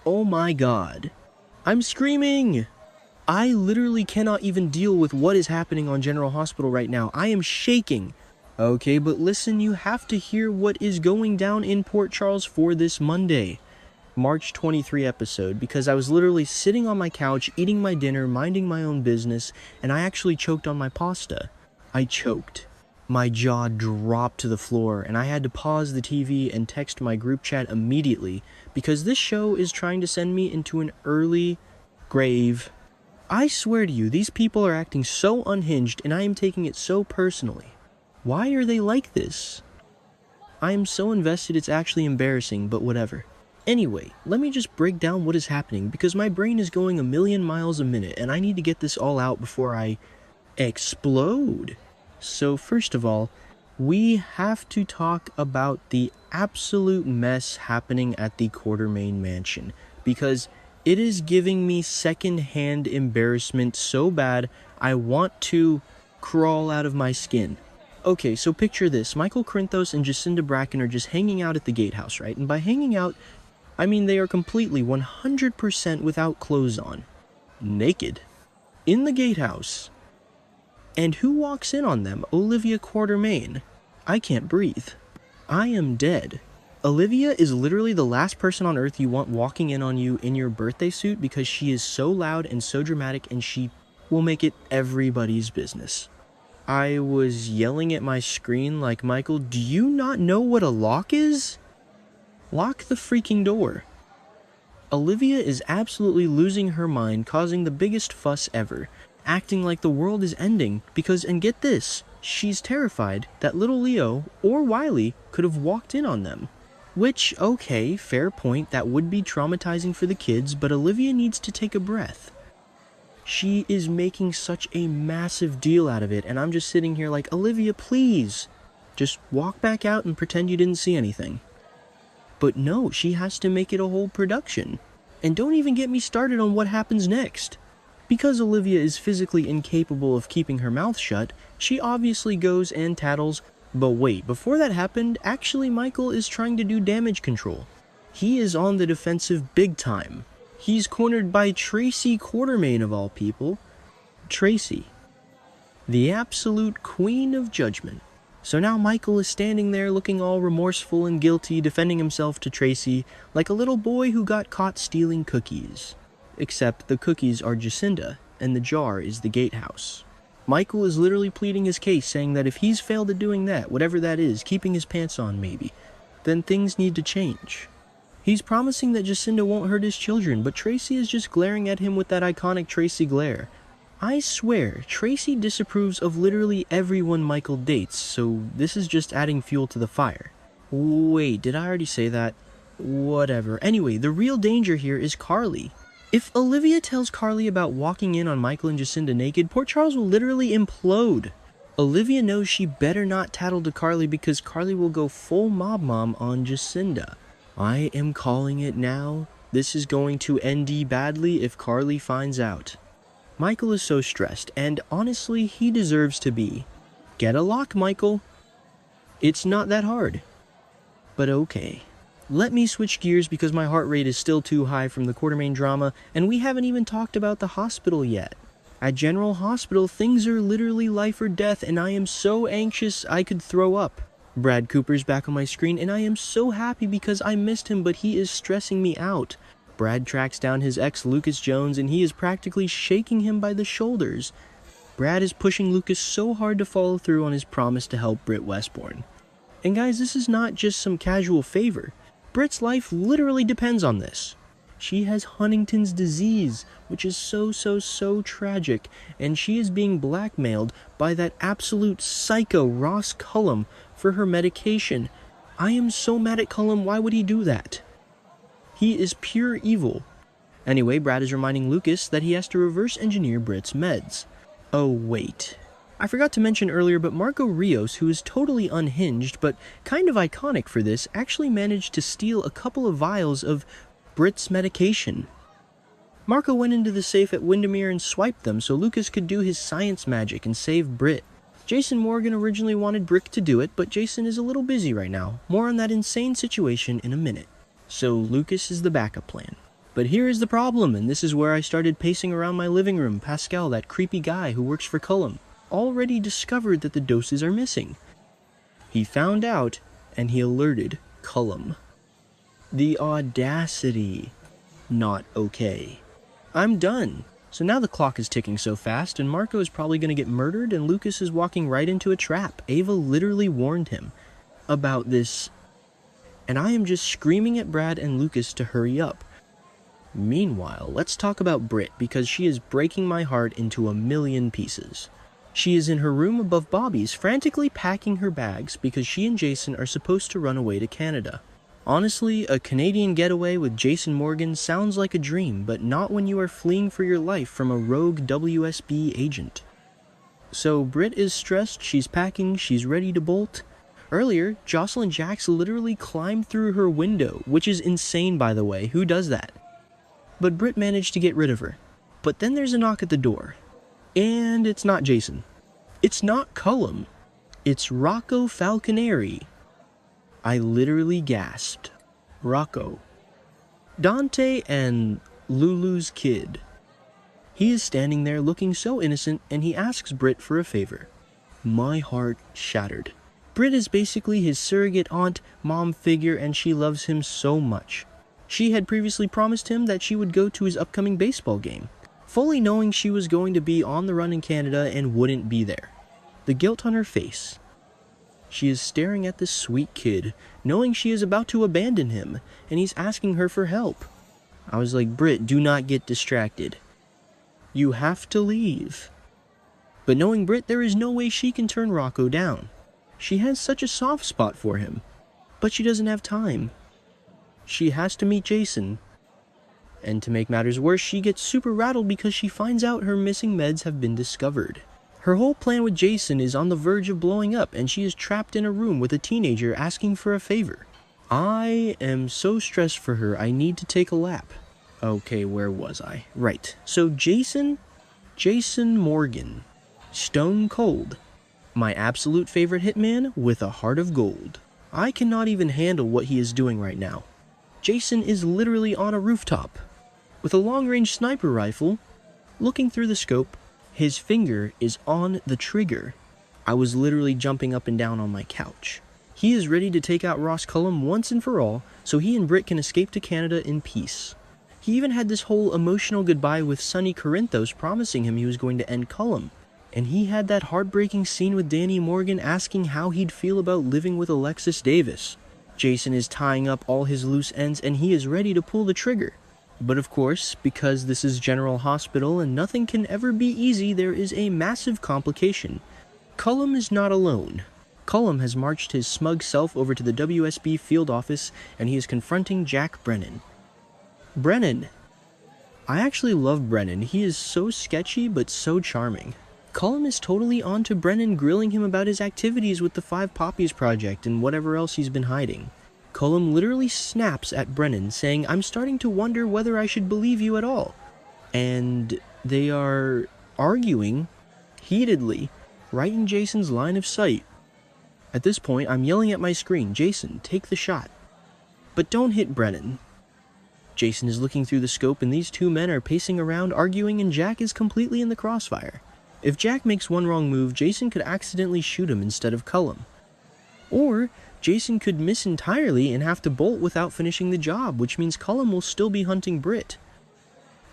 Oh my god. I'm screaming! I literally cannot even deal with what is happening on General Hospital right now. I am shaking. Okay, but listen, you have to hear what is going down in Port Charles for this Monday, March 23 episode, because I was literally sitting on my couch, eating my dinner, minding my own business, and I actually choked on my pasta. I choked. My jaw dropped to the floor, and I had to pause the TV and text my group chat immediately, because this show is trying to send me into an early grave. I swear to you, these people are acting so unhinged, and I am taking it so personally. Why are they like this? I am so invested it's actually embarrassing, but whatever. Anyway, let me just break down what is happening, because my brain is going a million miles a minute, and I need to get this all out before I explode. So first of all, we have to talk about the absolute mess happening at the Quartermaine mansion, because it is giving me second-hand embarrassment so bad I want to crawl out of my skin. Okay, so picture this. Michael Corinthos and Jacinda Bracken are just hanging out at the gatehouse, right? And by hanging out, I mean they are completely 100% without clothes on. Naked. In the gatehouse. And who walks in on them? Olivia Quartermaine. I can't breathe. I am dead. Olivia is literally the last person on earth you want walking in on you in your birthday suit, because she is so loud and so dramatic, and she will make it everybody's business. I was yelling at my screen like, Michael, do you not know what a lock is? Lock the freaking door. Olivia is absolutely losing her mind, causing the biggest fuss ever, acting like the world is ending because, and get this, she's terrified that little Leo or Wiley could have walked in on them. Which, okay, fair point, that would be traumatizing for the kids, but Olivia needs to take a breath. She is making such a massive deal out of it, and I'm just sitting here like, Olivia, please, just walk back out and pretend you didn't see anything. But no, she has to make it a whole production. And don't even get me started on what happens next. Because Olivia is physically incapable of keeping her mouth shut, she obviously goes and tattles. But wait, before that happened, actually Michael is trying to do damage control. He is on the defensive big time. He's cornered by Tracy Quartermaine of all people. Tracy. The absolute queen of judgment. So now Michael is standing there looking all remorseful and guilty, defending himself to Tracy like a little boy who got caught stealing cookies. Except the cookies are Jacinda, and the jar is the gatehouse. Michael is literally pleading his case, saying that if he's failed at doing that, whatever that is, keeping his pants on maybe, then things need to change. He's promising that Jacinda won't hurt his children, but Tracy is just glaring at him with that iconic Tracy glare. I swear, Tracy disapproves of literally everyone Michael dates, so this is just adding fuel to the fire. Wait, did I already say that? Whatever. Anyway, the real danger here is Carly. If Olivia tells Carly about walking in on Michael and Jacinda naked, Port Charles will literally implode. Olivia knows she better not tattle to Carly, because Carly will go full mob mom on Jacinda. I am calling it now. This is going to end badly if Carly finds out. Michael is so stressed, and honestly, he deserves to be. Get a lock, Michael. It's not that hard. But okay. Let me switch gears because my heart rate is still too high from the Quartermaine drama, and we haven't even talked about the hospital yet. At General Hospital, things are literally life or death, and I am so anxious I could throw up. Brad Cooper's back on my screen, and I am so happy because I missed him, but he is stressing me out. Brad tracks down his ex, Lucas Jones, and he is practically shaking him by the shoulders. Brad is pushing Lucas so hard to follow through on his promise to help Britt Westbourne. And guys, this is not just some casual favor. Britt's life literally depends on this. She has Huntington's disease, which is so tragic, and she is being blackmailed by that absolute psycho Ross Cullum for her medication. I am so mad at Cullum, why would he do that? He is pure evil. Anyway, Brad is reminding Lucas that he has to reverse engineer Britt's meds. Oh wait. I forgot to mention earlier, but Marco Rios, who is totally unhinged, but kind of iconic for this, actually managed to steal a couple of vials of Britt's medication. Marco went into the safe at Windermere and swiped them so Lucas could do his science magic and save Britt. Jason Morgan originally wanted Brick to do it, but Jason is a little busy right now. More on that insane situation in a minute. So Lucas is the backup plan. But here is the problem, and this is where I started pacing around my living room. Pascal, that creepy guy who works for Cullum, already discovered that the doses are missing. He found out, and he alerted Cullum. The audacity. Not okay. I'm done. So now the clock is ticking so fast, and Marco is probably going to get murdered, and Lucas is walking right into a trap. Ava literally warned him about this, and I am just screaming at Brad and Lucas to hurry up. Meanwhile, let's talk about Britt, because she is breaking my heart into a million pieces. She is in her room above Bobby's, frantically packing her bags because she and Jason are supposed to run away to Canada. Honestly, a Canadian getaway with Jason Morgan sounds like a dream, but not when you are fleeing for your life from a rogue WSB agent. So Britt is stressed, she's packing, she's ready to bolt. Earlier, Jocelyn Jax literally climbed through her window, which is insane by the way, who does that? But Britt managed to get rid of her. But then there's a knock at the door. And it's not Jason. It's not Cullum. It's Rocco Falconeri. I literally gasped. Rocco. Dante and Lulu's kid. He is standing there looking so innocent, and he asks Britt for a favor. My heart shattered. Britt is basically his surrogate aunt, mom figure, and she loves him so much. She had previously promised him that she would go to his upcoming baseball game, fully knowing she was going to be on the run in Canada and wouldn't be there. The guilt on her face. She is staring at this sweet kid, knowing she is about to abandon him, and he's asking her for help. I was like, Britt, do not get distracted. You have to leave. But knowing Britt, there is no way she can turn Rocco down. She has such a soft spot for him, but she doesn't have time. She has to meet Jason. And to make matters worse, she gets super rattled because she finds out her missing meds have been discovered. Her whole plan with Jason is on the verge of blowing up, and she is trapped in a room with a teenager asking for a favor. I am so stressed for her, I need to take a lap. Okay, where was I? Right. So Jason Morgan. Stone cold. My absolute favorite hitman with a heart of gold. I cannot even handle what he is doing right now. Jason is literally on a rooftop, with a long-range sniper rifle, looking through the scope. His finger is on the trigger. I was literally jumping up and down on my couch. He is ready to take out Ross Cullum once and for all, so he and Britt can escape to Canada in peace. He even had this whole emotional goodbye with Sonny Corinthos promising him he was going to end Cullum. And he had that heartbreaking scene with Danny Morgan asking how he'd feel about living with Alexis Davis. Jason is tying up all his loose ends and he is ready to pull the trigger. But of course, because this is General Hospital and nothing can ever be easy, there is a massive complication. Cullum is not alone. Cullum has marched his smug self over to the WSB field office and he is confronting Jack Brennan. Brennan. I actually love Brennan. He is so sketchy but so charming. Cullum is totally on to Brennan, grilling him about his activities with the 5 Poppies project and whatever else he's been hiding. Cullum literally snaps at Brennan, saying, I'm starting to wonder whether I should believe you at all. And they are arguing heatedly, right in Jason's line of sight. At this point, I'm yelling at my screen, Jason, take the shot. But don't hit Brennan. Jason is looking through the scope and these two men are pacing around arguing and Jack is completely in the crossfire. If Jack makes one wrong move, Jason could accidentally shoot him instead of Cullum. Or Jason could miss entirely and have to bolt without finishing the job, which means Cullum will still be hunting Britt.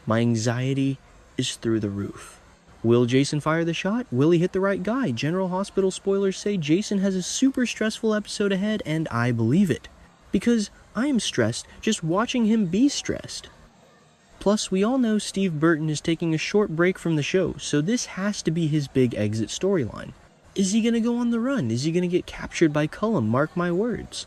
My anxiety is through the roof. Will Jason fire the shot? Will he hit the right guy? General Hospital spoilers say Jason has a super stressful episode ahead, and I believe it. Because I am stressed just watching him be stressed. Plus, we all know Steve Burton is taking a short break from the show, so this has to be his big exit storyline. Is he gonna go on the run? Is he gonna get captured by Cullum? Mark my words.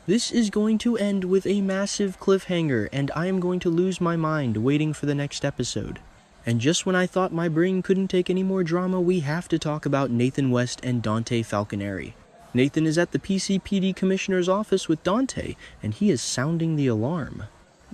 This is going to end with a massive cliffhanger, and I am going to lose my mind waiting for the next episode. And just when I thought my brain couldn't take any more drama, we have to talk about Nathan West and Dante Falconeri. Nathan is at the PCPD commissioner's office with Dante, and he is sounding the alarm.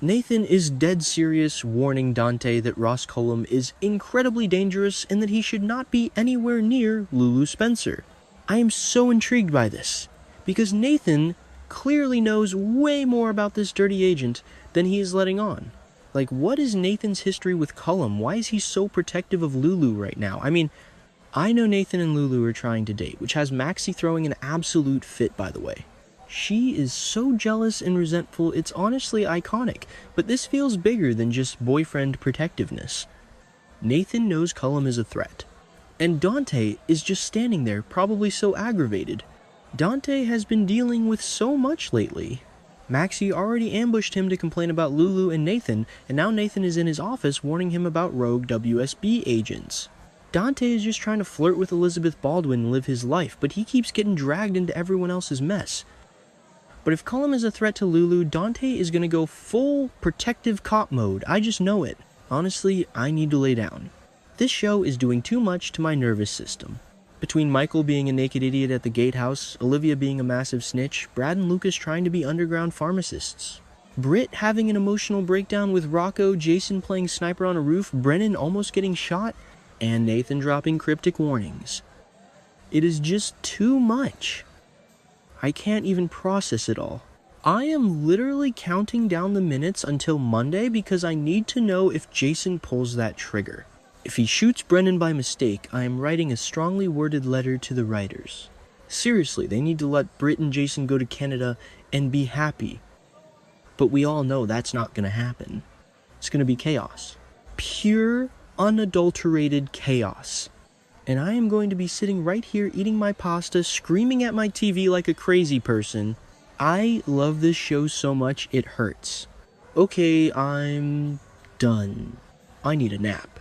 Nathan is dead serious, warning Dante that Ross Cullum is incredibly dangerous and that he should not be anywhere near Lulu Spencer. I am so intrigued by this, because Nathan clearly knows way more about this dirty agent than he is letting on. Like, what is Nathan's history with Cullum? Why is he so protective of Lulu right now? I mean, I know Nathan and Lulu are trying to date, which has Maxie throwing an absolute fit, by the way. She is so jealous and resentful, it's honestly iconic, but this feels bigger than just boyfriend protectiveness. Nathan knows Cullum is a threat, and Dante is just standing there, probably so aggravated. Dante has been dealing with so much lately. Maxie already ambushed him to complain about Lulu and Nathan, and now Nathan is in his office warning him about rogue WSB agents. Dante is just trying to flirt with Elizabeth Baldwin and live his life, but he keeps getting dragged into everyone else's mess. But if Cullum is a threat to Lulu, Dante is gonna go full protective cop mode. I just know it. Honestly, I need to lay down. This show is doing too much to my nervous system. Between Michael being a naked idiot at the gatehouse, Olivia being a massive snitch, Brad and Lucas trying to be underground pharmacists, Britt having an emotional breakdown with Rocco, Jason playing sniper on a roof, Brennan almost getting shot, and Nathan dropping cryptic warnings. It is just too much. I can't even process it all. I am literally counting down the minutes until Monday because I need to know if Jason pulls that trigger. If he shoots Brennan by mistake, I am writing a strongly worded letter to the writers. Seriously, they need to let Britt and Jason go to Canada and be happy. But we all know that's not going to happen. It's going to be chaos. Pure, unadulterated chaos. And I am going to be sitting right here eating my pasta, screaming at my TV like a crazy person. I love this show so much it hurts. Okay, I'm done. I need a nap.